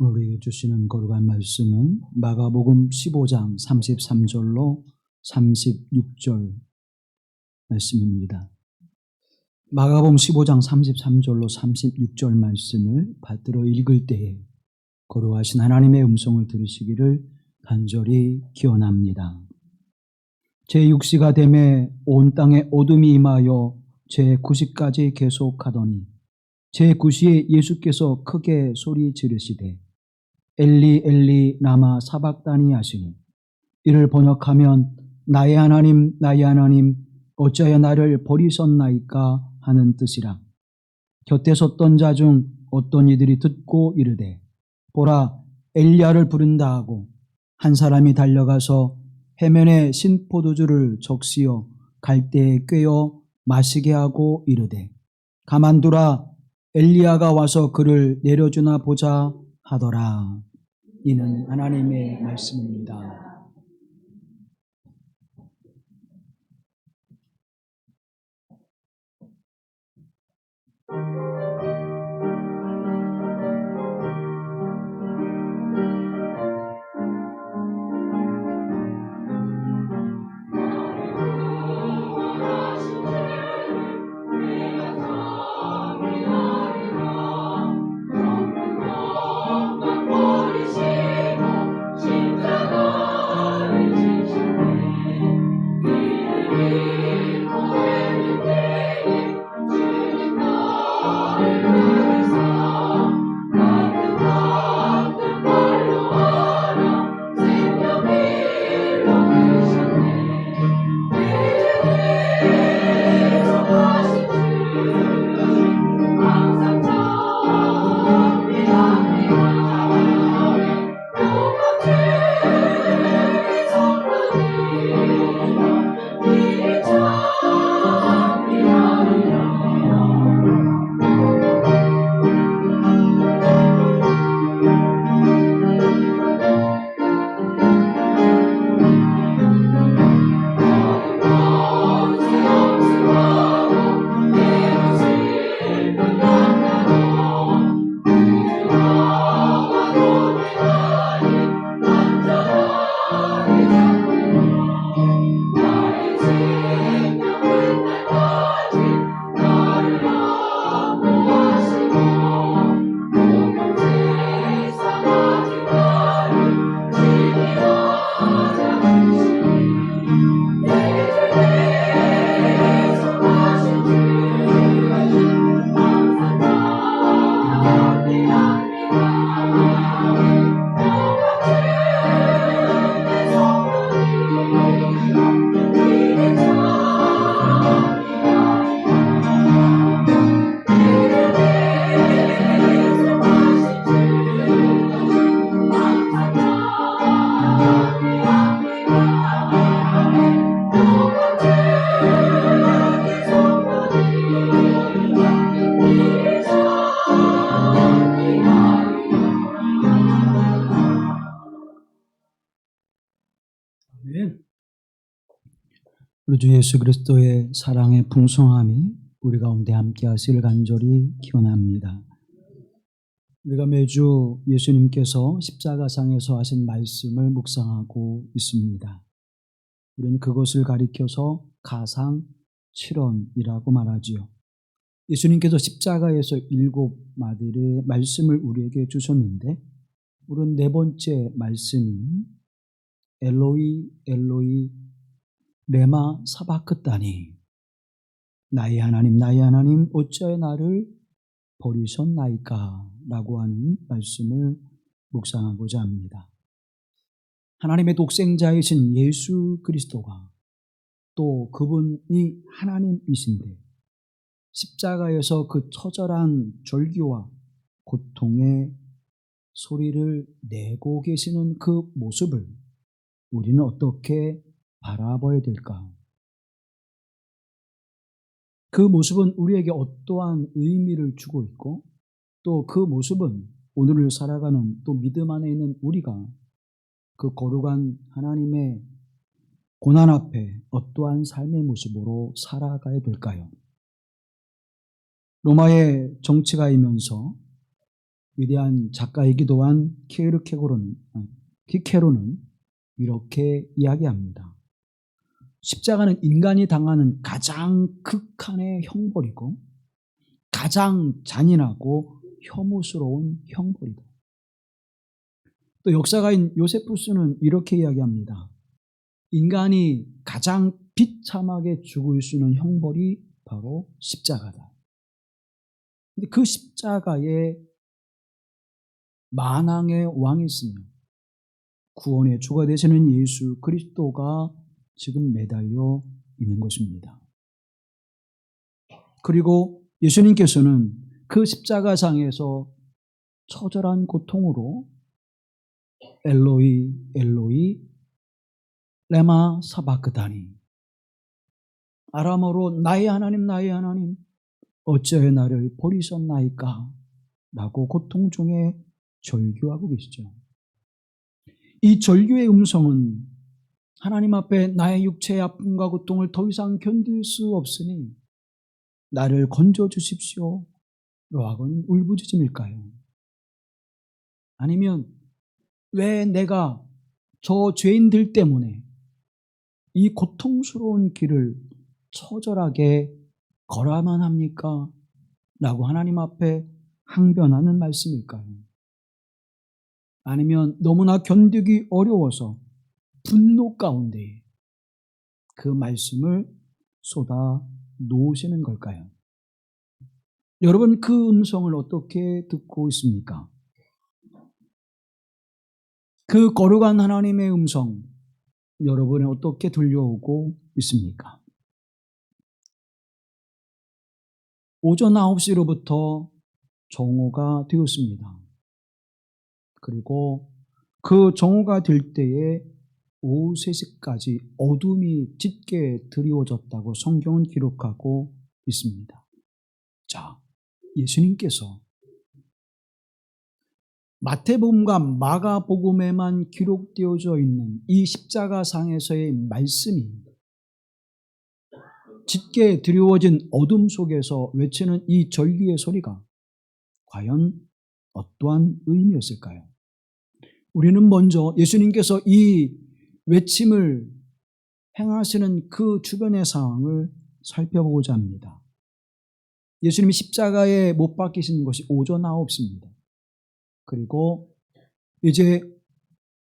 오늘 우리에게 주시는 거룩한 말씀은 마가복음 15장 33절로 36절 말씀입니다. 마가복음 15장 33절로 36절 말씀을 받들어 읽을 때에 거룩하신 하나님의 음성을 들으시기를 간절히 기원합니다. 제6시가 되매 온 땅에 어둠이 임하여 제9시까지 계속하더니 제9시에 예수께서 크게 소리 지르시되 엘리 엘리 라마 사박다니 하시니 이를 번역하면 나의 하나님 어찌하여 나를 버리셨나이까 하는 뜻이라. 곁에 섰던 자 중 어떤 이들이 듣고 이르되 보라 엘리야를 부른다 하고 한 사람이 달려가서 해면에 신포도주를 적시어 갈대에 꿰어 마시게 하고 이르되 가만두라 엘리야가 와서 그를 내려주나 보자 하더라. 이는 하나님의 말씀입니다. 우리 주 예수 그리스도의 사랑의 풍성함이 우리 가운데 함께 하시길 간절히 기원합니다. 우리가 매주 예수님께서 십자가상에서 하신 말씀을 묵상하고 있습니다. 우리는 그것을 가리켜서 가상 7원이라고 말하지요. 예수님께서 십자가에서 7마디의 말씀을 우리에게 주셨는데 우리는 네 번째 말씀인 엘로이 엘로이 레마 사바크다니 나의 하나님 어찌하여 나를 버리셨나이까 라고 하는 말씀을 묵상하고자 합니다. 하나님의 독생자이신 예수 그리스도가 또 그분이 하나님이신데 십자가에서 그 처절한 절규와 고통의 소리를 내고 계시는 그 모습을 우리는 어떻게 바라봐야 될까? 그 모습은 우리에게 어떠한 의미를 주고 있고 또 그 모습은 오늘을 살아가는 또 믿음 안에 있는 우리가 그 거룩한 하나님의 고난 앞에 어떠한 삶의 모습으로 살아가야 될까요? 로마의 정치가이면서 위대한 작가이기도 한 키케로는 이렇게 이야기합니다. 십자가는 인간이 당하는 가장 극한의 형벌이고 가장 잔인하고 혐오스러운 형벌이다. 또 역사가인 요세푸스는 이렇게 이야기합니다. 인간이 가장 비참하게 죽을 수 있는 형벌이 바로 십자가다. 근데 그 십자가에 만왕의 왕이 있으며 구원의 주가 되시는 예수 그리스도가 지금 매달려 있는 것입니다. 그리고 예수님께서는 그 십자가상에서 처절한 고통으로 엘로이 엘로이 레마 사바크다니, 아람어로 나의 하나님 어찌하여 나를 버리셨나이까 라고 고통 중에 절규하고 계시죠. 이 절규의 음성은 하나님 앞에 나의 육체의 아픔과 고통을 더 이상 견딜 수 없으니 나를 건져주십시오 라고는 울부짖음일까요? 아니면 왜 내가 저 죄인들 때문에 이 고통스러운 길을 처절하게 걸어야만 합니까? 라고 하나님 앞에 항변하는 말씀일까요? 아니면 너무나 견디기 어려워서 분노 가운데 그 말씀을 쏟아 놓으시는 걸까요? 여러분, 그 음성을 어떻게 듣고 있습니까? 그 거룩한 하나님의 음성, 여러분에 어떻게 들려오고 있습니까? 오전 9시로부터 정오가 되었습니다. 그리고 그 정오가 될 때에 오후 3시까지 어둠이 짙게 드리워졌다고 성경은 기록하고 있습니다. 자, 예수님께서 마태복음과 마가복음에만 기록되어져 있는 이 십자가상에서의 말씀이 짙게 드리워진 어둠 속에서 외치는 이 절규의 소리가 과연 어떠한 의미였을까요? 우리는 먼저 예수님께서 이 외침을 행하시는 그 주변의 상황을 살펴보고자 합니다. 예수님이 십자가에 못 박히신 것이 오전 9시입니다. 그리고 이제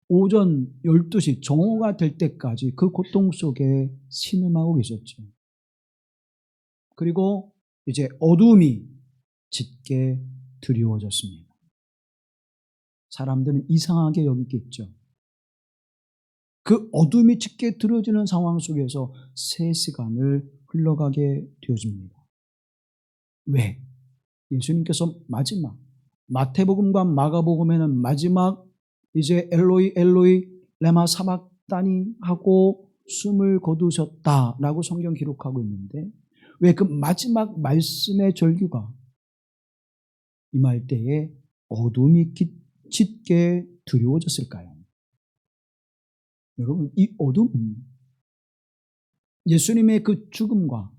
오전 12시 정오가 될 때까지 그 고통 속에 신음하고 계셨죠. 그리고 이제 어둠이 짙게 드리워졌습니다. 사람들은 이상하게 여기겠죠. 그 어둠이 짙게 드러지는 상황 속에서 3시간을 흘러가게 되어집니다. 왜? 예수님께서 마지막 마태복음과 마가복음에는 마지막 이제 엘로이 엘로이 레마 사박다니 하고 숨을 거두셨다라고 성경 기록하고 있는데 왜 그 마지막 말씀의 절규가 임할 때에 어둠이 짙게 두려워졌을까요? 여러분, 이 어둠은 예수님의 그 죽음과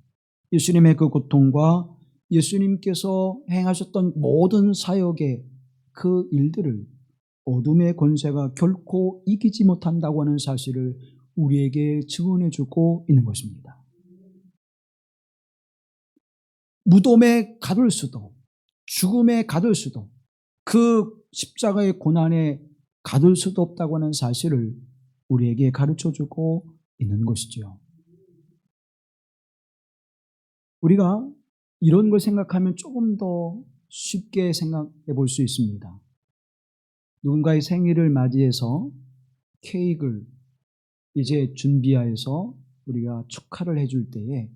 예수님의 그 고통과 예수님께서 행하셨던 모든 사역의 그 일들을 어둠의 권세가 결코 이기지 못한다고 하는 사실을 우리에게 증언해주고 있는 것입니다. 무덤에 가둘 수도 죽음에 가둘 수도 그 십자가의 고난에 가둘 수도 없다고 하는 사실을 우리에게 가르쳐주고 있는 것이죠. 우리가 이런 걸 생각하면 조금 더 쉽게 생각해 볼 수 있습니다. 누군가의 생일을 맞이해서 케이크를 이제 준비해서 우리가 축하를 해줄 때에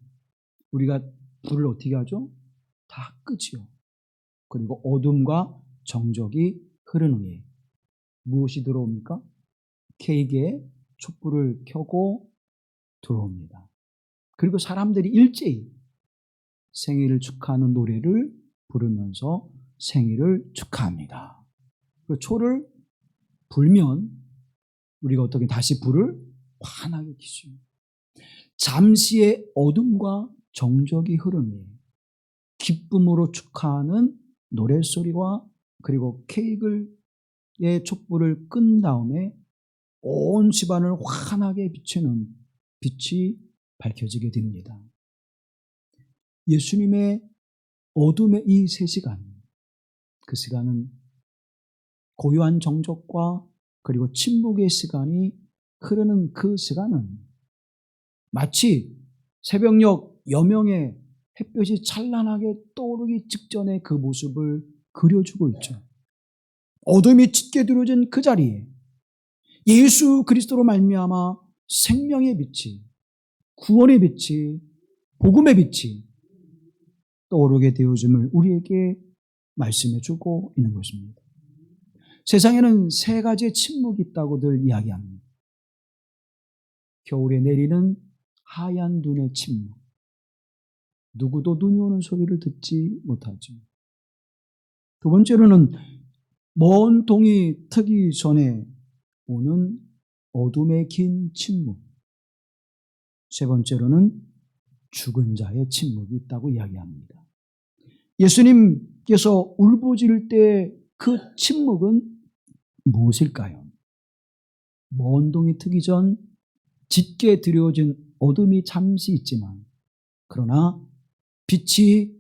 우리가 불을 어떻게 하죠? 다 끄지요. 그리고 어둠과 정적이 흐른 후에 무엇이 들어옵니까? 케이크에 촛불을 켜고 들어옵니다. 그리고 사람들이 일제히 생일을 축하하는 노래를 부르면서 생일을 축하합니다. 그 초를 불면 우리가 어떻게 다시 불을 환하게 켜죠. 잠시의 어둠과 정적이 흐르며 기쁨으로 축하하는 노랫소리와 그리고 케이크의 촛불을 끈 다음에 온 집안을 환하게 비추는 빛이 밝혀지게 됩니다. 예수님의 어둠의 이 3시간, 그 시간은 고요한 정적과 그리고 침묵의 시간이 흐르는 그 시간은 마치 새벽녘 여명의 햇볕이 찬란하게 떠오르기 직전의 그 모습을 그려주고 있죠. 어둠이 짙게 들어진 그 자리에 예수 그리스도로 말미암아 생명의 빛이, 구원의 빛이, 복음의 빛이 떠오르게 되어짐을 우리에게 말씀해 주고 있는 것입니다. 세상에는 3가지의 침묵이 있다고들 이야기합니다. 겨울에 내리는 하얀 눈의 침묵. 누구도 눈이 오는 소리를 듣지 못하죠. 두 번째로는 먼 동이 트기 전에 오는 어둠의 긴 침묵. 세 번째로는 죽은 자의 침묵이 있다고 이야기합니다. 예수님께서 울부짖을 때 그 침묵은 무엇일까요? 먼 동이 트기 전 짙게 드려진 어둠이 잠시 있지만, 그러나 빛이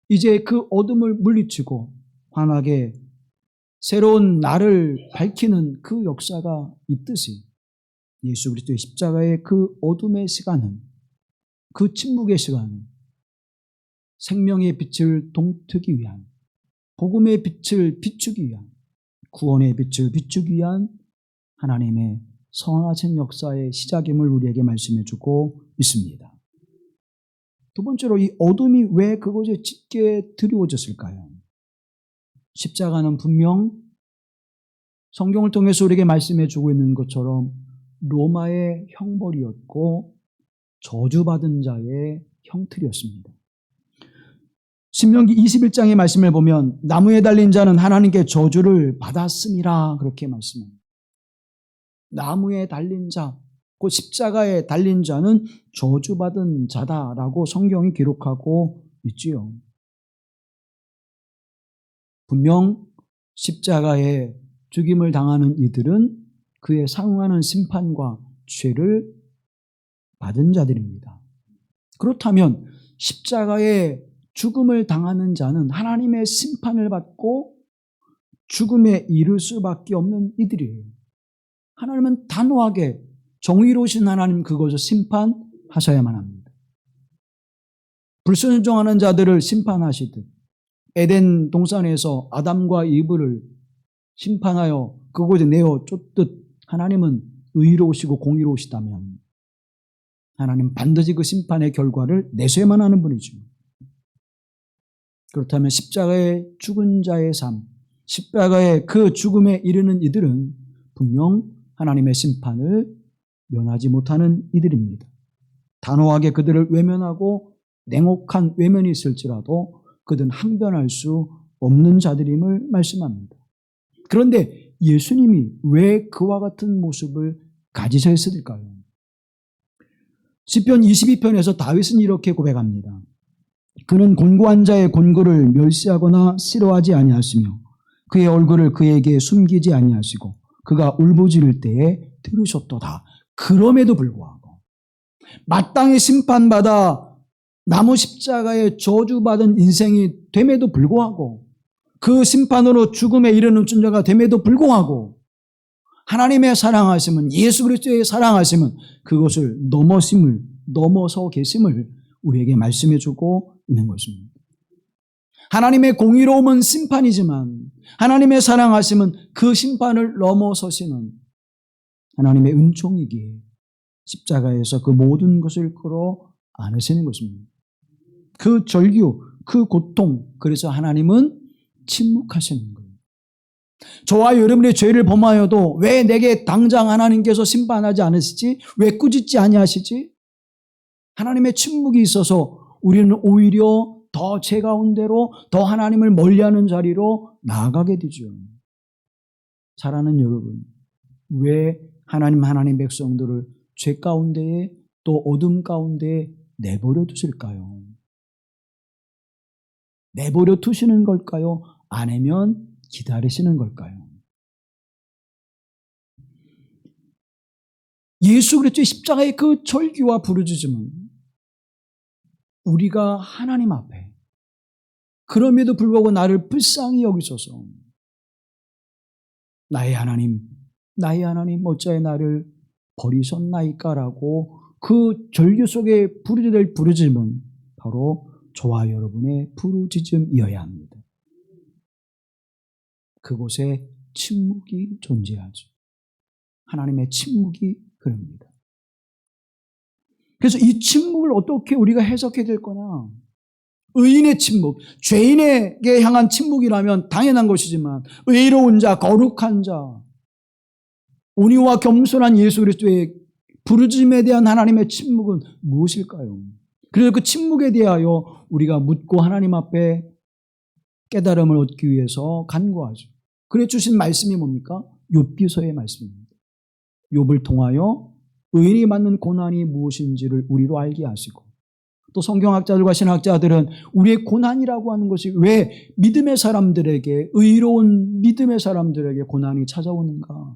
이제 그 어둠을 물리치고 환하게 새로운 날을 밝히는 그 역사가 있듯이 예수 그리스도의 십자가의 그 어둠의 시간은, 그 침묵의 시간은 생명의 빛을 동트기 위한, 복음의 빛을 비추기 위한, 구원의 빛을 비추기 위한 하나님의 선하신 역사의 시작임을 우리에게 말씀해 주고 있습니다. 두 번째로 이 어둠이 왜 그곳에 짙게 드리워졌을까요? 십자가는 분명 성경을 통해서 우리에게 말씀해 주고 있는 것처럼 로마의 형벌이었고 저주받은 자의 형틀이었습니다. 신명기 21장의 말씀을 보면 나무에 달린 자는 하나님께 저주를 받았음이라 그렇게 말씀합니다. 나무에 달린 자, 그 십자가에 달린 자는 저주받은 자다라고 성경이 기록하고 있지요. 분명 십자가에 죽임을 당하는 이들은 그에 상응하는 심판과 죄를 받은 자들입니다. 그렇다면 십자가에 죽음을 당하는 자는 하나님의 심판을 받고 죽음에 이를 수밖에 없는 이들이에요. 하나님은 단호하게 정의로우신 하나님, 그것을 심판하셔야만 합니다. 불순종하는 자들을 심판하시듯 에덴 동산에서 아담과 이브를 심판하여 그곳에 내어 쫓듯 하나님은 의로우시고 공의로우시다면 하나님 반드시 그 심판의 결과를 내셔야만 하는 분이죠. 그렇다면 십자가의 죽은 자의 삶, 십자가의 그 죽음에 이르는 이들은 분명 하나님의 심판을 면하지 못하는 이들입니다. 단호하게 그들을 외면하고 냉혹한 외면이 있을지라도 그들은 항변할 수 없는 자들임을 말씀합니다. 그런데 예수님이 왜 그와 같은 모습을 가지셨을까요? 시편 22편에서 다윗은 이렇게 고백합니다. 그는 곤고한 자의 곤고를 멸시하거나 싫어하지 아니하시며 그의 얼굴을 그에게 숨기지 아니하시고 그가 울부짖을 때에 들으셨도다. 그럼에도 불구하고 마땅히 심판받아 나무 십자가에 저주받은 인생이 됨에도 불구하고 그 심판으로 죽음에 이르는 존재가 됨에도 불구하고 하나님의 사랑하심은, 예수 그리스도의 사랑하심은 그것을 넘어서 계심을 우리에게 말씀해 주고 있는 것입니다. 하나님의 공의로움은 심판이지만 하나님의 사랑하심은 그 심판을 넘어서시는 하나님의 은총이기에 십자가에서 그 모든 것을 끌어 안으시는 것입니다. 그 절규, 그 고통, 그래서 하나님은 침묵하시는 거예요. 저와 여러분의 죄를 범하여도 왜 내게 당장 하나님께서 심판하지 않으시지? 왜 꾸짖지 아니하시지? 하나님의 침묵이 있어서 우리는 오히려 더 죄 가운데로, 더 하나님을 멀리하는 자리로 나아가게 되죠. 사랑하는 여러분, 왜 하나님 백성들을 죄 가운데에 또 어둠 가운데에 내버려 두실까요? 내버려 두시는 걸까요? 아니면 기다리시는 걸까요? 예수 그리스도의 십자가의 그 절규와 부르짖음은 우리가 하나님 앞에 그럼에도 불구하고 나를 불쌍히 여기소서 나의 하나님 어찌하여 나를 버리셨나이까라고 그 절규 속에 부르짖을 부르짖음은 바로 저와 여러분의 부르짖음이어야 합니다. 그곳에 침묵이 존재하죠. 하나님의 침묵이 그럽니다. 그래서 이 침묵을 어떻게 우리가 해석해야 될 거냐? 의인의 침묵, 죄인에게 향한 침묵이라면 당연한 것이지만 의로운 자, 거룩한 자, 온유와 겸손한 예수 그리스도의 부르짖음에 대한 하나님의 침묵은 무엇일까요? 그래서 그 침묵에 대하여 우리가 묻고 하나님 앞에 깨달음을 얻기 위해서 간구하죠. 그래 주신 말씀이 뭡니까? 욥기서의 말씀입니다. 욥을 통하여 의인이 받는 고난이 무엇인지를 우리로 알게 하시고 또 성경학자들과 신학자들은 우리의 고난이라고 하는 것이 왜 믿음의 사람들에게 의로운 믿음의 사람들에게 고난이 찾아오는가?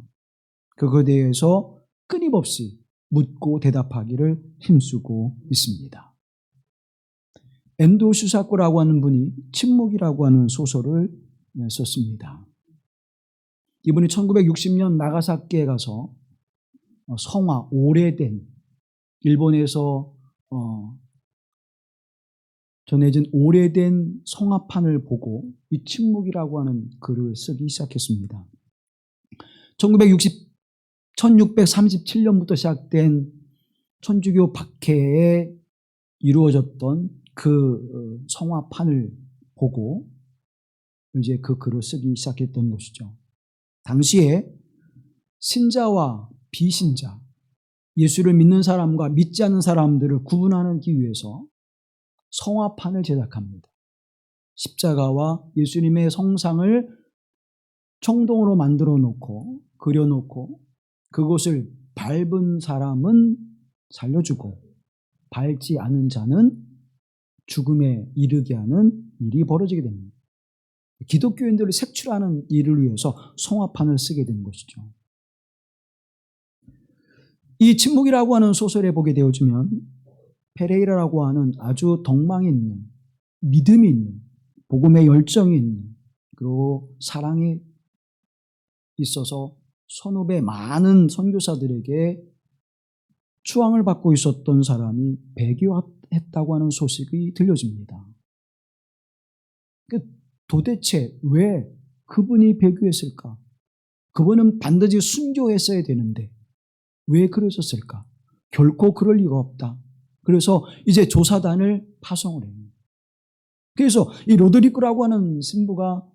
그거에 대해서 끊임없이 묻고 대답하기를 힘쓰고 있습니다. 엔도 슈사코라고 하는 분이 침묵이라고 하는 소설을 썼습니다. 이분이 1960년 나가사키에 가서 성화, 오래된 일본에서 전해진 오래된 성화판을 보고 이 침묵이라고 하는 글을 쓰기 시작했습니다. 1637년부터 시작된 천주교 박해에 이루어졌던 그 성화판을 보고 이제 그 글을 쓰기 시작했던 것이죠. 당시에 신자와 비신자, 예수를 믿는 사람과 믿지 않는 사람들을 구분하기 위해서 성화판을 제작합니다. 십자가와 예수님의 성상을 청동으로 만들어 놓고 그려놓고 그것을 밟은 사람은 살려주고 밟지 않은 자는 죽음에 이르게 하는 일이 벌어지게 됩니다. 기독교인들을 색출하는 일을 위해서 성화판을 쓰게 된 것이죠. 이 침묵이라고 하는 소설에 보게 되어지면 페레이라라고 하는 아주 덕망이 있는, 믿음이 있는, 복음의 열정이 있는, 그리고 사랑이 있어서 선후배 많은 선교사들에게 추앙을 받고 있었던 사람이 배교했다고 하는 소식이 들려집니다. 도대체 왜 그분이 배교했을까? 그분은 반드시 순교했어야 되는데 왜 그러셨을까? 결코 그럴 리가 없다. 그래서 이제 조사단을 파송을 해요. 그래서 이 로드리고라고 하는 신부가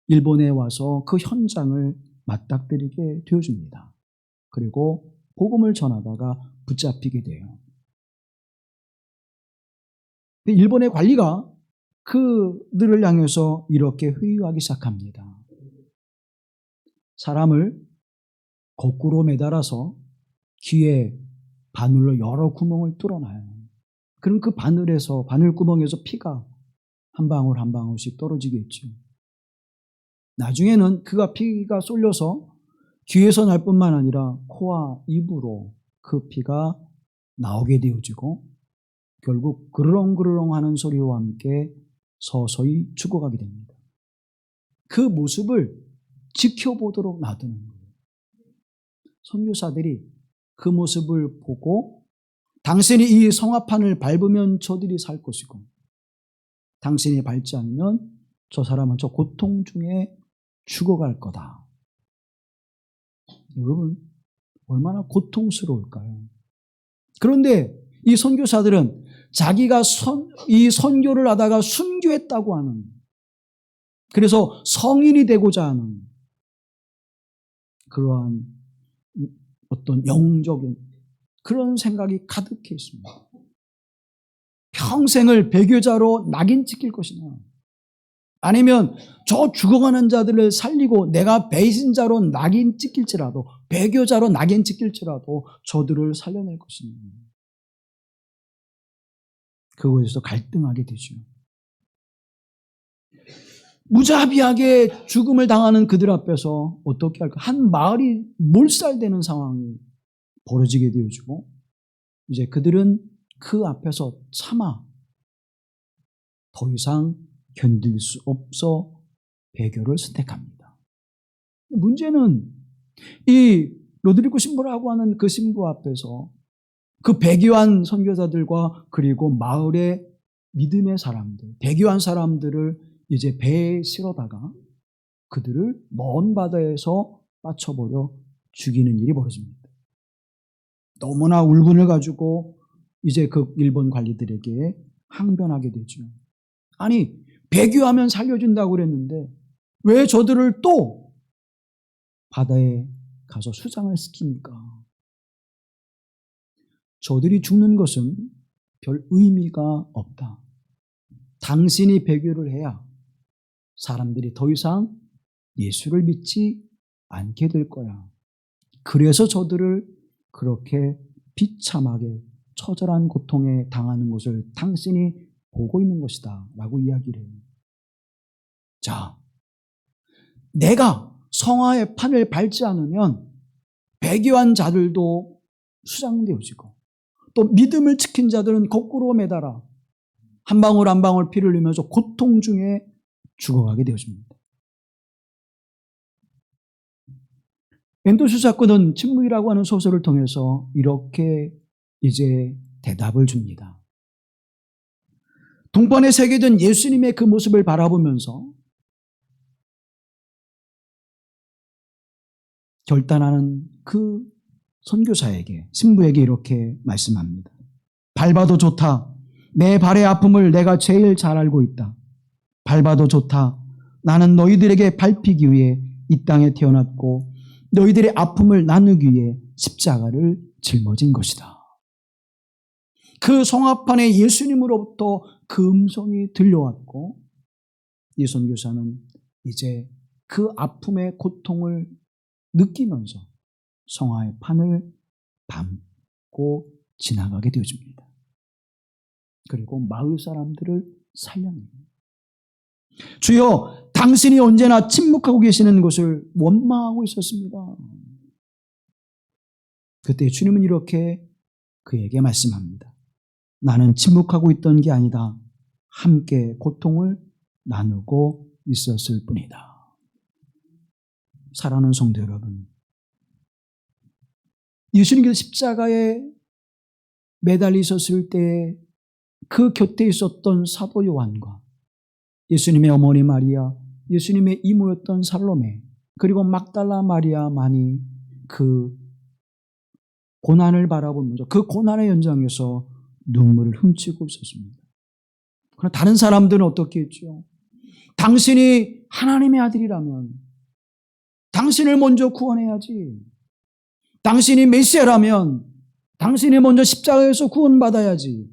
일본에 와서 그 현장을 맞닥뜨리게 되어줍니다. 그리고 복음을 전하다가 붙잡히게 돼요. 일본의 관리가 그들을 향해서 이렇게 회유하기 시작합니다. 사람을 거꾸로 매달아서 귀에 바늘로 여러 구멍을 뚫어놔요. 그럼 그 바늘구멍에서 피가 한 방울 한 방울씩 떨어지겠죠. 나중에는 피가 쏠려서 귀에서 날 뿐만 아니라 코와 입으로 그 피가 나오게 되어지고 결국 그르렁그르렁 하는 소리와 함께 서서히 죽어가게 됩니다. 그 모습을 지켜보도록 놔두는 거예요. 선교사들이 그 모습을 보고 당신이 이 성화판을 밟으면 저들이 살 것이고 당신이 밟지 않으면 저 사람은 저 고통 중에 죽어갈 거다. 여러분 얼마나 고통스러울까요? 그런데 이 선교사들은 자기가 이 선교를 하다가 순교했다고 하는, 그래서 성인이 되고자 하는 그러한 어떤 영적인 그런 생각이 가득해 있습니다. 평생을 배교자로 낙인 찍힐 것이냐, 아니면 저 죽어가는 자들을 살리고 내가 배신자로 낙인 찍힐지라도, 배교자로 낙인 찍힐지라도 저들을 살려낼 것이냐, 그것에서 갈등하게 되죠. 무자비하게 죽음을 당하는 그들 앞에서 어떻게 할까? 한 마을이 몰살되는 상황이 벌어지게 되어지고 이제 그들은 그 앞에서 차마 더 이상 견딜 수 없어 배교를 선택합니다. 문제는 이 로드리고 신부라고 하는 그 신부 앞에서 그 배교한 선교사들과 그리고 마을의 믿음의 사람들, 배교한 사람들을 이제 배에 실어다가 그들을 먼 바다에서 빠쳐버려 죽이는 일이 벌어집니다. 너무나 울분을 가지고 이제 그 일본 관리들에게 항변하게 되죠. 아니, 배교하면 살려준다고 그랬는데 왜 저들을 또 바다에 가서 수장을 시킵니까? 저들이 죽는 것은 별 의미가 없다. 당신이 배교를 해야 사람들이 더 이상 예수를 믿지 않게 될 거야. 그래서 저들을 그렇게 비참하게 처절한 고통에 당하는 것을 당신이 보고 있는 것이다 라고 이야기를 해요. 자, 내가 성화의 판을 밟지 않으면 배교한 자들도 수장되어지고 또 믿음을 지킨 자들은 거꾸로 매달아 한 방울 한 방울 피를 흘리면서 고통 중에 죽어가게 되어집니다. 멘도스 사건은 침묵이라고 하는 소설을 통해서 이렇게 이제 대답을 줍니다. 동반에 새겨진 예수님의 그 모습을 바라보면서 결단하는 그 선교사에게, 신부에게 이렇게 말씀합니다. 밟아도 좋다. 내 발의 아픔을 내가 제일 잘 알고 있다. 밟아도 좋다. 나는 너희들에게 밟히기 위해 이 땅에 태어났고 너희들의 아픔을 나누기 위해 십자가를 짊어진 것이다. 그 성화판에 예수님으로부터 그 음성이 들려왔고 이 선교사는 이제 그 아픔의 고통을 느끼면서 성화의 판을 밟고 지나가게 되어집니다. 그리고 마을 사람들을 살려냅니다. 주여, 당신이 언제나 침묵하고 계시는 것을 원망하고 있었습니다. 그때 주님은 이렇게 그에게 말씀합니다. 나는 침묵하고 있던 게 아니다. 함께 고통을 나누고 있었을 뿐이다. 사랑하는 성도 여러분, 예수님께서 십자가에 매달리셨을 때 그 곁에 있었던 사도 요한과 예수님의 어머니 마리아, 예수님의 이모였던 살로메, 그리고 막달라 마리아만이 그 고난을 바라보면서 그 고난의 현장에서 눈물을 훔치고 있었습니다. 그러나 다른 사람들은 어떻게 했죠? 당신이 하나님의 아들이라면 당신을 먼저 구원해야지. 당신이 메시아라면 당신이 먼저 십자가에서 구원받아야지.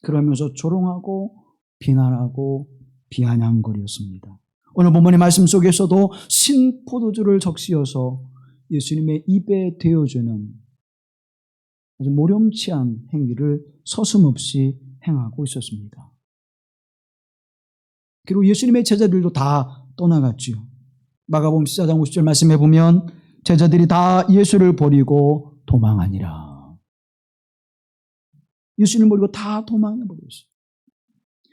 그러면서 조롱하고 비난하고 비아냥거렸습니다. 오늘 본문의 말씀 속에서도 신포도주를 적시어서 예수님의 입에 대어주는 아주 모렴치한 행위를 서슴없이 행하고 있었습니다. 그리고 예수님의 제자들도 다 떠나갔지요. 마가복음 14장 50절 말씀해 보면 제자들이 다 예수를 버리고 도망하니라. 예수님을 버리고 다 도망해버렸어요.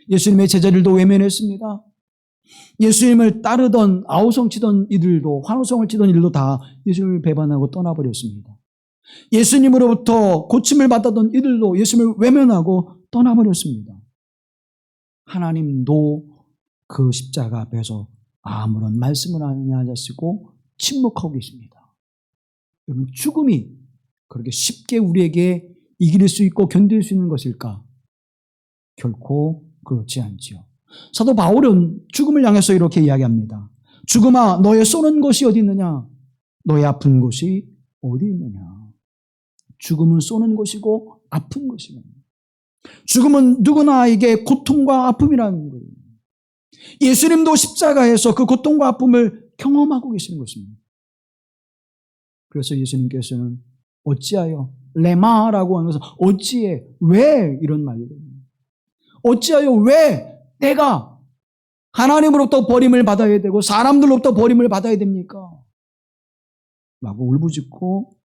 예수님의 제자들도 외면했습니다. 예수님을 따르던 아우성치던 이들도, 환호성을 치던 이들도 다 예수님을 배반하고 떠나버렸습니다. 예수님으로부터 고침을 받았던 이들도 예수님을 외면하고 떠나버렸습니다. 하나님도 그 십자가 앞에서 아무런 말씀을 아니하시고 침묵하고 계십니다. 여러분, 죽음이 그렇게 쉽게 우리에게 이길 수 있고 견딜 수 있는 것일까? 결코 그렇지 않지요. 사도 바울은 죽음을 향해서 이렇게 이야기합니다. 죽음아, 너의 쏘는 곳이 어디 있느냐? 너의 아픈 곳이 어디 있느냐? 죽음은 쏘는 곳이고 아픈 곳이고, 죽음은 누구나에게 고통과 아픔이라는 거예요. 예수님도 십자가에서 그 고통과 아픔을 경험하고 계시는 것입니다. 그래서 예수님께서는 어찌하여, 레마라고 하면서 어찌해, 왜 이런 말을 해요. 어찌하여 왜 내가 하나님으로부터 버림을 받아야 되고 사람들로부터 버림을 받아야 됩니까? 라고 울부짖고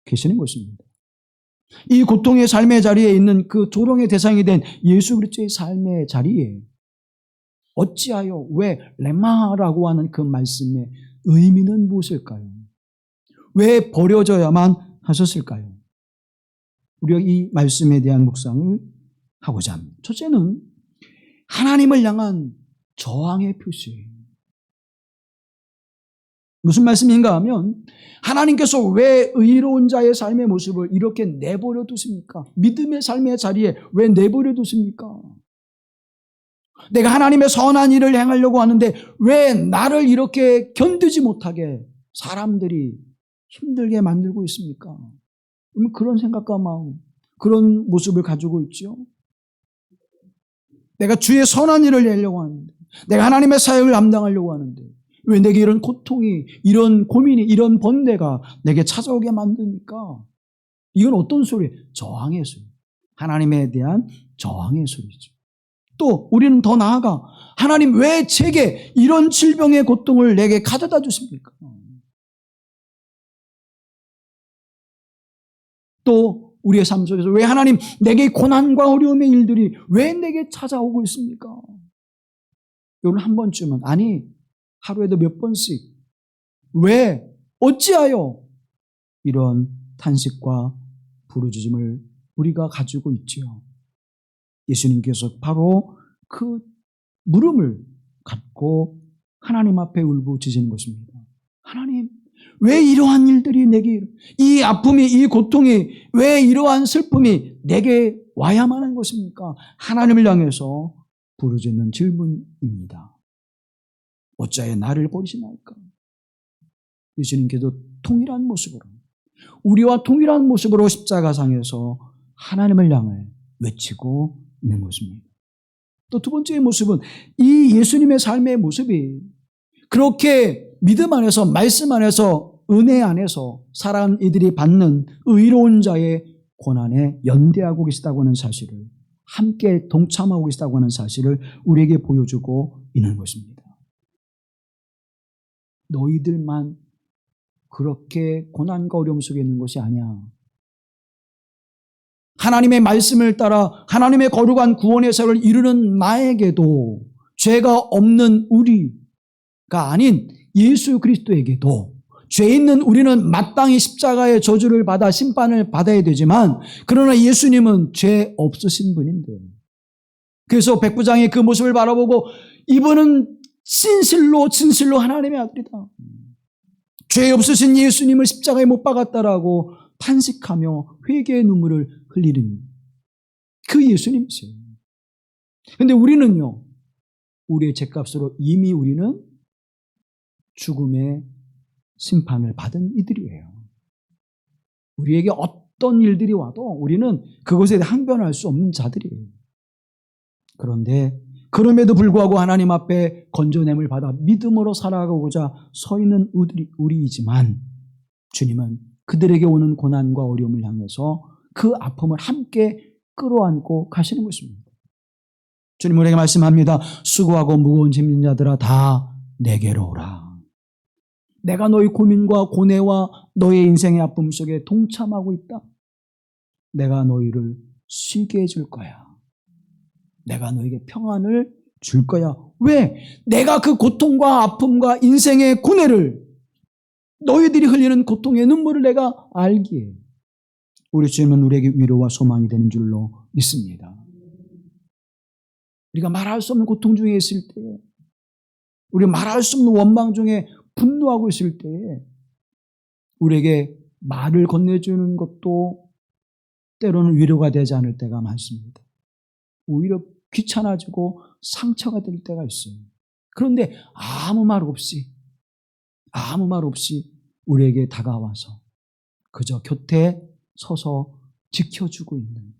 계시는 것입니다. 이 고통의 삶의 자리에 있는 그 조롱의 대상이 된 예수 그리스도의 삶의 자리에 어찌하여 왜 레마라고 하는 그 말씀의 의미는 무엇일까요? 왜 버려져야만 하셨을까요? 우리가 이 말씀에 대한 묵상을 하고자 합니다. 첫째는 하나님을 향한 저항의 표시예요. 무슨 말씀인가 하면 하나님께서 왜 의로운 자의 삶의 모습을 이렇게 내버려 두십니까? 믿음의 삶의 자리에 왜 내버려 두십니까? 내가 하나님의 선한 일을 행하려고 하는데 왜 나를 이렇게 견디지 못하게 사람들이 힘들게 만들고 있습니까? 그런 생각과 마음, 그런 모습을 가지고 있죠. 내가 주의 선한 일을 하려고 하는데, 내가 하나님의 사역을 감당하려고 하는데 왜 내게 이런 고통이, 이런 고민이, 이런 번뇌가 내게 찾아오게 만드니까? 이건 어떤 소리예요? 저항의 소리. 하나님에 대한 저항의 소리죠. 또 우리는 더 나아가 하나님 왜 제게 이런 질병의 고통을 내게 가져다 주십니까? 또 우리의 삶 속에서 왜 하나님 내게 고난과 어려움의 일들이 왜 내게 찾아오고 있습니까? 여러분 한 번쯤은, 아니 하루에도 몇 번씩 왜, 어찌하여 이런 탄식과 부르짖음을 우리가 가지고 있지요. 예수님께서 바로 그 물음을 갖고 하나님 앞에 울부짖은 것입니다. 하나님, 왜 이러한 일들이 내게, 이 아픔이, 이 고통이, 왜 이러한 슬픔이 내게 와야만 한 것입니까? 하나님을 향해서 부르짖는 질문입니다. 어찌하여 나를 버리시나이까? 예수님께도 동일한 모습으로, 우리와 동일한 모습으로 십자가상에서 하나님을 향해 외치고 있는 것입니다. 또 두 번째의 모습은 이 예수님의 삶의 모습이 그렇게 믿음 안에서, 말씀 안에서, 은혜 안에서 살아간 이들이 받는 의로운 자의 고난에 연대하고 계시다고 하는 사실을, 함께 동참하고 계시다고 하는 사실을 우리에게 보여주고 있는 것입니다. 너희들만 그렇게 고난과 어려움 속에 있는 것이 아니야. 하나님의 말씀을 따라 하나님의 거룩한 구원의 사역을 이루는 나에게도, 죄가 없는 우리가 아닌 예수 그리스도에게도, 죄 있는 우리는 마땅히 십자가의 저주를 받아 심판을 받아야 되지만, 그러나 예수님은 죄 없으신 분인데, 그래서 백부장이 그 모습을 바라보고 이분은 진실로 하나님의 아들이다, 죄 없으신 예수님을 십자가에 못 박았다라고 탄식하며 회개의 눈물을 흘리는 그 예수님이세요. 그런데 우리는요, 우리의 죄값으로 이미 우리는 죽음의 심판을 받은 이들이에요. 우리에게 어떤 일들이 와도 우리는 그것에 대해 항변할 수 없는 자들이에요. 그런데 그럼에도 불구하고 하나님 앞에 건져냄을 받아 믿음으로 살아가고자 서 있는 우리이지만, 주님은 그들에게 오는 고난과 어려움을 향해서 그 아픔을 함께 끌어안고 가시는 것입니다. 주님 우리에게 말씀합니다. 수고하고 무거운 짐진 자들아 다 내게로 오라. 내가 너희 고민과 고뇌와 너의 인생의 아픔 속에 동참하고 있다. 내가 너희를 쉬게 해줄 거야. 내가 너에게 평안을 줄 거야. 왜? 내가 그 고통과 아픔과 인생의 고뇌를, 너희들이 흘리는 고통의 눈물을 내가 알기에 우리 주님은 우리에게 위로와 소망이 되는 줄로 믿습니다. 우리가 말할 수 없는 고통 중에 있을 때, 우리가 말할 수 없는 원망 중에 분노하고 있을 때에 우리에게 말을 건네주는 것도 때로는 위로가 되지 않을 때가 많습니다. 오히려 귀찮아지고 상처가 될 때가 있어요. 그런데 아무 말 없이 우리에게 다가와서 그저 곁에 서서 지켜주고 있는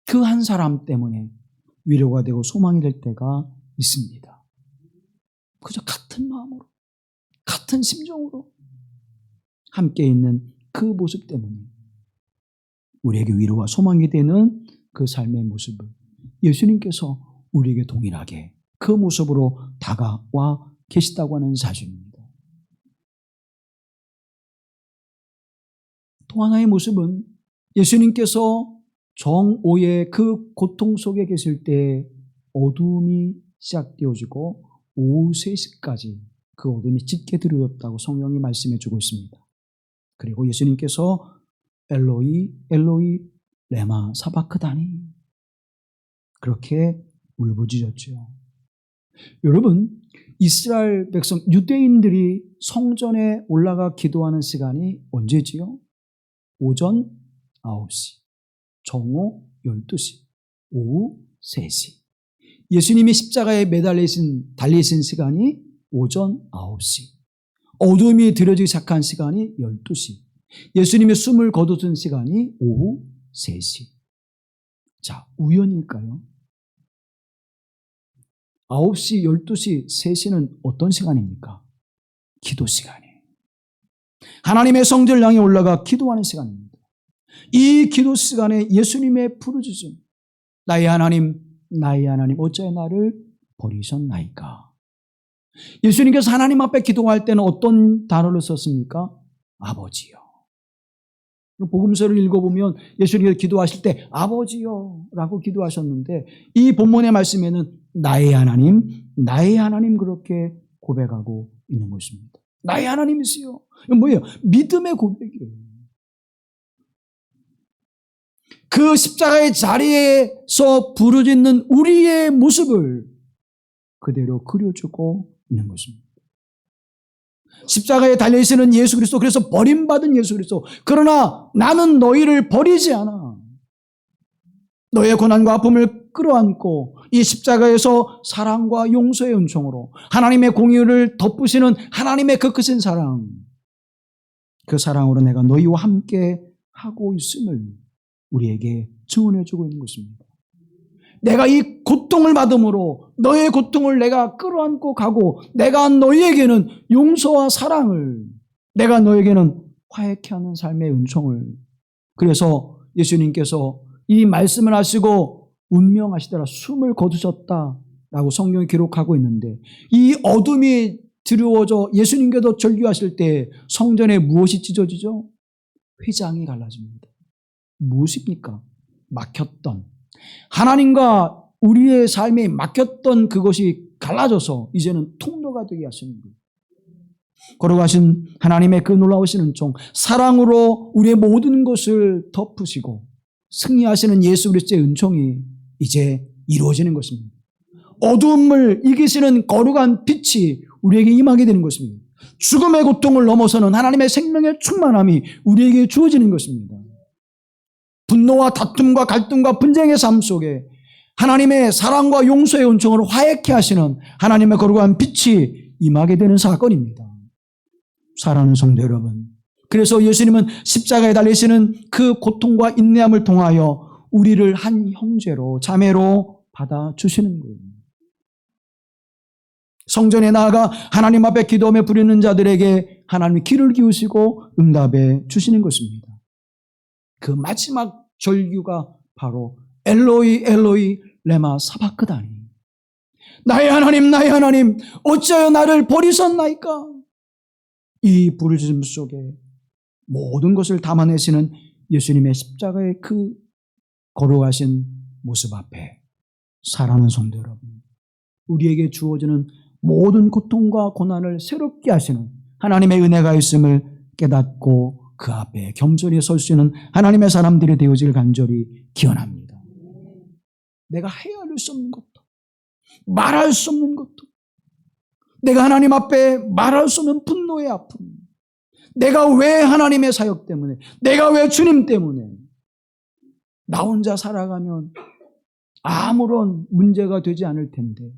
그 한 사람 때문에 위로가 되고 소망이 될 때가 있습니다. 그저 같은 마음으로, 같은 심정으로 함께 있는 그 모습 때문에 우리에게 위로와 소망이 되는 그 삶의 모습을 예수님께서 우리에게 동일하게 그 모습으로 다가와 계시다고 하는 사실입니다. 또 하나의 모습은 예수님께서 정오의 그 고통 속에 계실 때 어둠이 시작되어지고 오후 3시까지 그 어둠이 짙게 들어졌다고 성경이 말씀해 주고 있습니다. 그리고 예수님께서 엘로이 엘로이 레마 사바크다니 그렇게 울부짖었죠. 여러분, 이스라엘 백성 유대인들이 성전에 올라가 기도하는 시간이 언제지요? 오전 9시, 정오 12시, 오후 3시. 예수님이 십자가에 달리신 시간이 오전 9시. 어둠이 들어지기 시작한 시간이 12시. 예수님이 숨을 거두신 시간이 오후 3시. 자, 우연일까요? 9시, 12시, 3시는 어떤 시간입니까? 기도 시간이에요. 하나님의 성전을 향해 올라가 기도하는 시간입니다. 이 기도 시간에 예수님의 부르짖음, 나의 하나님, 나의 하나님, 어찌하여 나를 버리셨나이까? 예수님께서 하나님 앞에 기도할 때는 어떤 단어를 썼습니까? 아버지요. 복음서를 읽어보면 예수님께서 기도하실 때 아버지요 라고 기도하셨는데 이 본문의 말씀에는 나의 하나님 그렇게 고백하고 있는 것입니다. 나의 하나님이시요. 이건 뭐예요? 믿음의 고백이에요. 그 십자가의 자리에서 부르짖는 우리의 모습을 그대로 그려주고 있는 것입니다. 십자가에 달려있는 예수 그리스도, 그래서 버림받은 예수 그리스도. 그러나 나는 너희를 버리지 않아. 너의 고난과 아픔을 끌어안고 이 십자가에서 사랑과 용서의 은총으로 하나님의 공의를 덮으시는 하나님의 그 크신 사랑, 그 사랑으로 내가 너희와 함께 하고 있음을 우리에게 증언해주고 있는 것입니다. 내가 이 고통을 받음으로 너의 고통을 내가 끌어안고 가고 내가 너희에게는 용서와 사랑을, 내가 너에게는 화해케 하는 삶의 은총을. 그래서 예수님께서 이 말씀을 하시고 운명하시더라 숨을 거두셨다라고 성경이 기록하고 있는데, 이 어둠이 드리워져 예수님께서 절규하실 때 성전에 무엇이 찢어지죠? 휘장이 갈라집니다. 무엇입니까? 막혔던, 하나님과 우리의 삶에 막혔던 그것이 갈라져서 이제는 통로가 되게 하시는 거예요. 걸어가신 하나님의 그 놀라우신 은총, 사랑으로 우리의 모든 것을 덮으시고 승리하시는 예수 그리스도의 은총이 이제 이루어지는 것입니다. 어두움을 이기시는 거룩한 빛이 우리에게 임하게 되는 것입니다. 죽음의 고통을 넘어서는 하나님의 생명의 충만함이 우리에게 주어지는 것입니다. 분노와 다툼과 갈등과 분쟁의 삶 속에 하나님의 사랑과 용서의 은총으로 화해케 하시는 하나님의 거룩한 빛이 임하게 되는 사건입니다. 사랑하는 성도 여러분, 그래서 예수님은 십자가에 달리시는 그 고통과 인내함을 통하여 우리를 한 형제로, 자매로 받아주시는 거예요. 성전에 나아가 하나님 앞에 기도하며 부르는 자들에게 하나님이 귀를 기우시고 응답해 주시는 것입니다. 그 마지막 절규가 바로 엘로이 엘로이 레마 사바크다니, 나의 하나님 어찌하여 나를 버리셨나이까? 이 부르짖음 속에 모든 것을 담아내시는 예수님의 십자가의 그 걸어가신 모습 앞에 사랑하는 성도 여러분, 우리에게 주어지는 모든 고통과 고난을 새롭게 하시는 하나님의 은혜가 있음을 깨닫고 그 앞에 겸손히 설 수 있는 하나님의 사람들이 되어질 간절히 기원합니다. 내가 헤아릴 수 없는 것도, 말할 수 없는 것도, 내가 하나님 앞에 말할 수 없는 분노의 아픔, 내가 왜 하나님의 사역 때문에, 내가 왜 주님 때문에 나 혼자 살아가면 아무런 문제가 되지 않을 텐데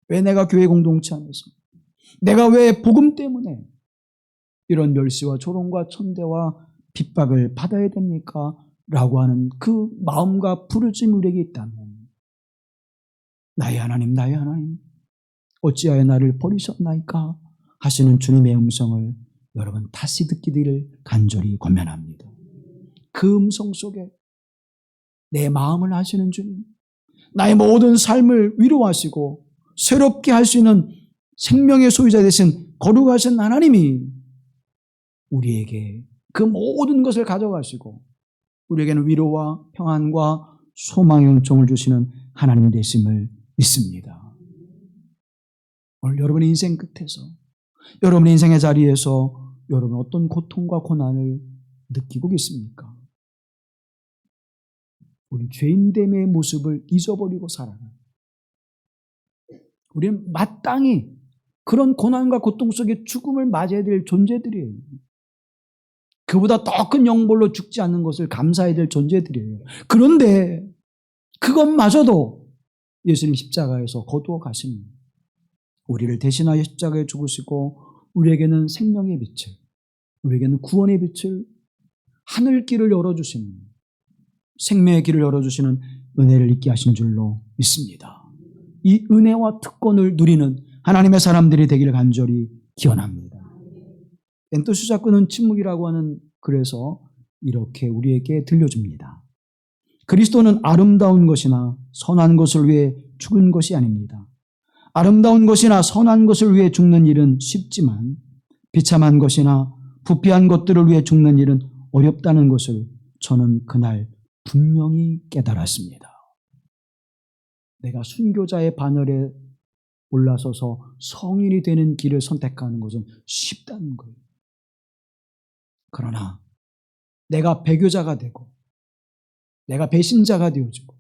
왜 내가 교회 공동체 안에서, 내가 왜 복음 때문에 이런 멸시와 조롱과 천대와 핍박을 받아야 됩니까? 라고 하는 그 마음과 부르짖음이 우리에게 있다면, 나의 하나님 어찌하여 나를 버리셨나이까? 하시는 주님의 음성을 여러분 다시 듣기를 간절히 권면합니다. 그 음성 속에 내 마음을 아시는 주님, 나의 모든 삶을 위로하시고 새롭게 할 수 있는 생명의 소유자 되신 거룩하신 하나님이 우리에게 그 모든 것을 가져가시고 우리에게는 위로와 평안과 소망의 은총을 주시는 하나님 되심을 믿습니다. 오늘 여러분의 인생 끝에서, 여러분의 인생의 자리에서 여러분 어떤 고통과 고난을 느끼고 계십니까? 우리 죄인됨의 모습을 잊어버리고 살아가는, 우리는 마땅히 그런 고난과 고통 속에 죽음을 맞아야 될 존재들이에요. 그보다 더 큰 영벌로 죽지 않는 것을 감사해야 될 존재들이에요. 그런데 그것마저도 예수님 십자가에서 거두어 가십니다. 우리를 대신하여 십자가에 죽으시고 우리에게는 생명의 빛을, 우리에게는 구원의 빛을, 하늘길을 열어주시는, 생명의 길을 열어주시는 은혜를 있게 하신 줄로 믿습니다. 이 은혜와 특권을 누리는 하나님의 사람들이 되기를 간절히 기원합니다. 엔토스 작가는 침묵이라고 하는 글에서 이렇게 우리에게 들려줍니다. 그리스도는 아름다운 것이나 선한 것을 위해 죽은 것이 아닙니다. 아름다운 것이나 선한 것을 위해 죽는 일은 쉽지만 비참한 것이나 부패한 것들을 위해 죽는 일은 어렵다는 것을 저는 그날 분명히 깨달았습니다. 내가 순교자의 바늘에 올라서서 성인이 되는 길을 선택하는 것은 쉽다는 거예요. 그러나 내가 배교자가 되고 내가 배신자가 되어지고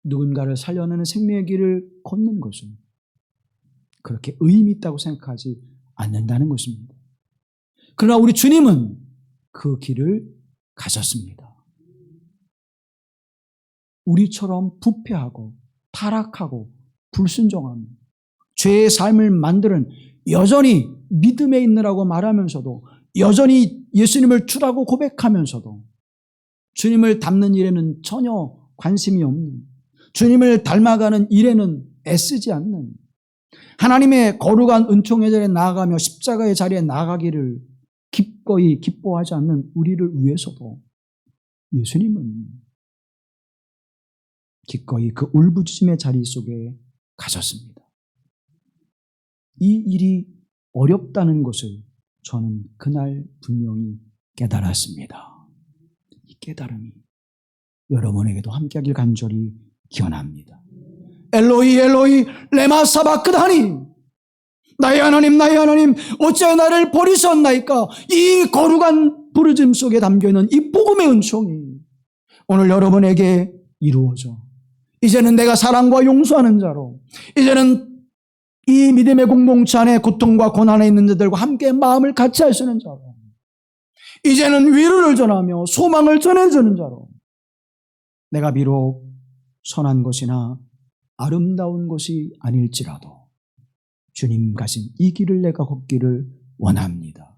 누군가를 살려내는 생명의 길을 걷는 것은 그렇게 의미 있다고 생각하지 않는다는 것입니다. 그러나 우리 주님은 그 길을 가셨습니다. 우리처럼 부패하고 타락하고 불순종하며 죄의 삶을 만드는, 여전히 믿음에 있느라고 말하면서도 여전히 예수님을 주라고 고백하면서도 주님을 닮는 일에는 전혀 관심이 없는, 주님을 닮아가는 일에는 애쓰지 않는, 하나님의 거룩한 은총의 자리에 나아가며 십자가의 자리에 나아가기를 기꺼이 기뻐하지 않는 우리를 위해서도 예수님은 기꺼이 그 울부짖음의 자리 속에 가셨습니다. 이 일이 어렵다는 것을 저는 그날 분명히 깨달았습니다. 이 깨달음이 여러분에게도 함께하길 간절히 기원합니다. 엘로이 엘로이 레마 사바크다니, 나의 하나님 나의 하나님 어찌하여 나를 버리셨나이까. 이 거룩한 부르짖음 속에 담겨있는 이 복음의 은총이 오늘 여러분에게 이루어져 이제는 내가 사랑과 용서하는 자로, 이제는 이 믿음의 공동체 안에 고통과 고난에 있는 자들과 함께 마음을 같이 할 수 있는 자로, 이제는 위로를 전하며 소망을 전해주는 자로, 내가 비록 선한 것이나 아름다운 것이 아닐지라도 주님 가신 이 길을 내가 걷기를 원합니다.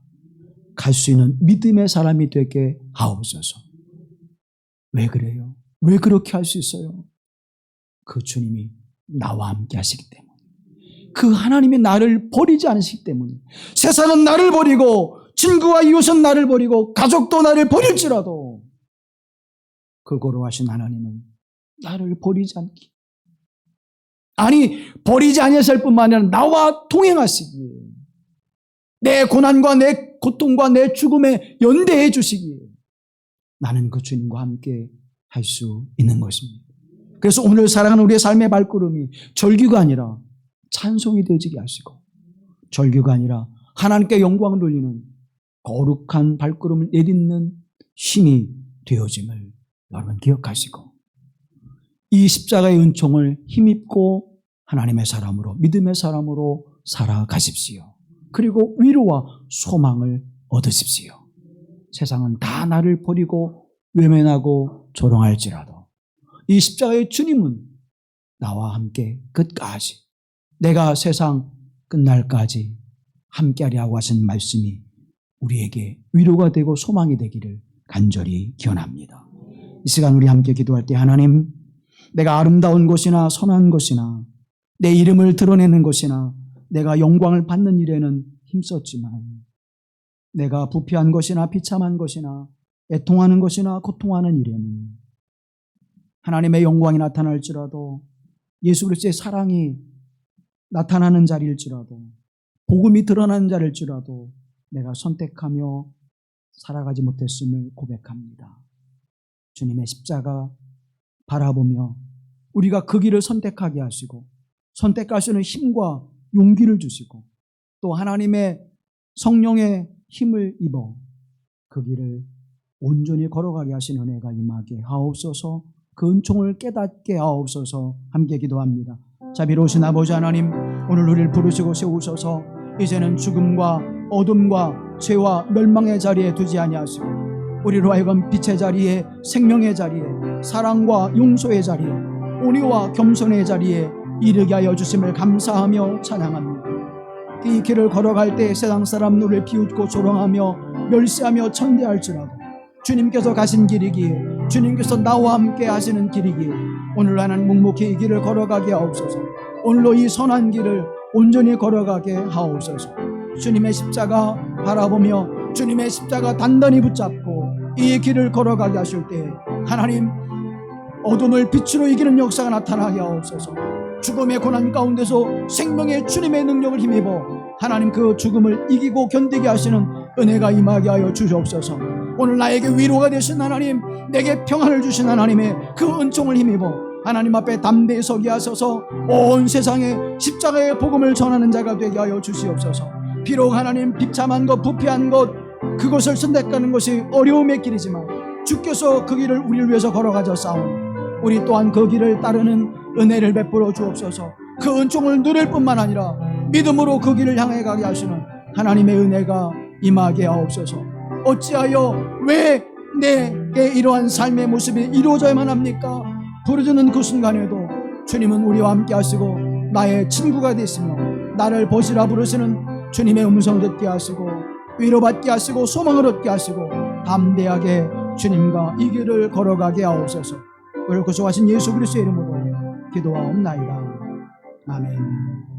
갈 수 있는 믿음의 사람이 되게 하옵소서. 왜 그래요? 왜 그렇게 할 수 있어요? 그 주님이 나와 함께 하시기 때문에, 그 하나님이 나를 버리지 않으시기 때문에, 세상은 나를 버리고 친구와 이웃은 나를 버리고 가족도 나를 버릴지라도 그 거룩하신 하나님은 나를 버리지 않기, 아니 버리지 아니하실 뿐만 아니라 나와 동행하시기에, 내 고난과 내 고통과 내 죽음에 연대해 주시기에 나는 그 주님과 함께 할 수 있는 것입니다. 그래서 오늘 살아가는 우리의 삶의 발걸음이 절규가 아니라 찬송이 되어지게 하시고, 절규가 아니라 하나님께 영광을 돌리는 거룩한 발걸음을 내딛는 힘이 되어짐을 여러분 기억하시고, 이 십자가의 은총을 힘입고 하나님의 사람으로, 믿음의 사람으로 살아가십시오. 그리고 위로와 소망을 얻으십시오. 세상은 다 나를 버리고 외면하고 조롱할지라도 이 십자가의 주님은 나와 함께 끝까지, 내가 세상 끝날까지 함께하리라고 하신 말씀이 우리에게 위로가 되고 소망이 되기를 간절히 기원합니다. 이 시간 우리 함께 기도할 때, 하나님, 내가 아름다운 것이나 선한 것이나 내 이름을 드러내는 것이나 내가 영광을 받는 일에는 힘썼지만, 내가 부패한 것이나 비참한 것이나 애통하는 것이나 고통하는 일에는 하나님의 영광이 나타날지라도, 예수 그리스도의 사랑이 나타나는 자리일지라도, 복음이 드러나는 자리일지라도 내가 선택하며 살아가지 못했음을 고백합니다. 주님의 십자가 바라보며 우리가 그 길을 선택하게 하시고, 선택할 수 있는 힘과 용기를 주시고, 또 하나님의 성령의 힘을 입어 그 길을 온전히 걸어가게 하신 은혜가 임하게 하옵소서. 그 은총을 깨닫게 하옵소서. 함께 기도합니다. 자비로우신 아버지 하나님, 오늘 우리를 부르시고 세우셔서 이제는 죽음과 어둠과 죄와 멸망의 자리에 두지 아니하시고, 우리로 하여금 빛의 자리에, 생명의 자리에, 사랑과 용서의 자리에, 온유와 겸손의 자리에 이르게 하여 주심을 감사하며 찬양합니다. 이 길을 걸어갈 때 세상 사람 우리를 비웃고 조롱하며 멸시하며 천대할지라도 주님께서 가신 길이기에, 주님께서 나와 함께 하시는 길이기에 오늘 하나님 묵묵히 이 길을 걸어가게 하옵소서. 오늘로 이 선한 길을 온전히 걸어가게 하옵소서. 주님의 십자가 바라보며 주님의 십자가 단단히 붙잡고 이 길을 걸어가게 하실 때 하나님, 어둠을 빛으로 이기는 역사가 나타나게 하옵소서. 죽음의 고난 가운데서 생명의 주님의 능력을 힘입어 하나님 그 죽음을 이기고 견디게 하시는 은혜가 임하게 하여 주시옵소서. 오늘 나에게 위로가 되신 하나님, 내게 평안을 주신 하나님의 그 은총을 힘입어 하나님 앞에 담대히 서게 하소서. 온 세상에 십자가의 복음을 전하는 자가 되게 하여 주시옵소서. 비록 하나님 비참한 것, 부패한 것, 그것을 선택하는 것이 어려움의 길이지만 주께서 그 길을 우리를 위해서 걸어가져 싸우니 우리 또한 그 길을 따르는 은혜를 베풀어 주옵소서. 그 은총을 누릴 뿐만 아니라 믿음으로 그 길을 향해 가게 하시는 하나님의 은혜가 임하게 하옵소서. 어찌하여 왜 내게 이러한 삶의 모습이 이루어져야만 합니까? 부르짖는 그 순간에도 주님은 우리와 함께 하시고 나의 친구가 되시며 나를 보시라 부르시는 주님의 음성 듣게 하시고 위로받게 하시고 소망을 얻게 하시고 담대하게 주님과 이 길을 걸어가게 하옵소서. 우리를 구속하신 예수 그리스도의 이름으로 기도하옵나이다. 아멘.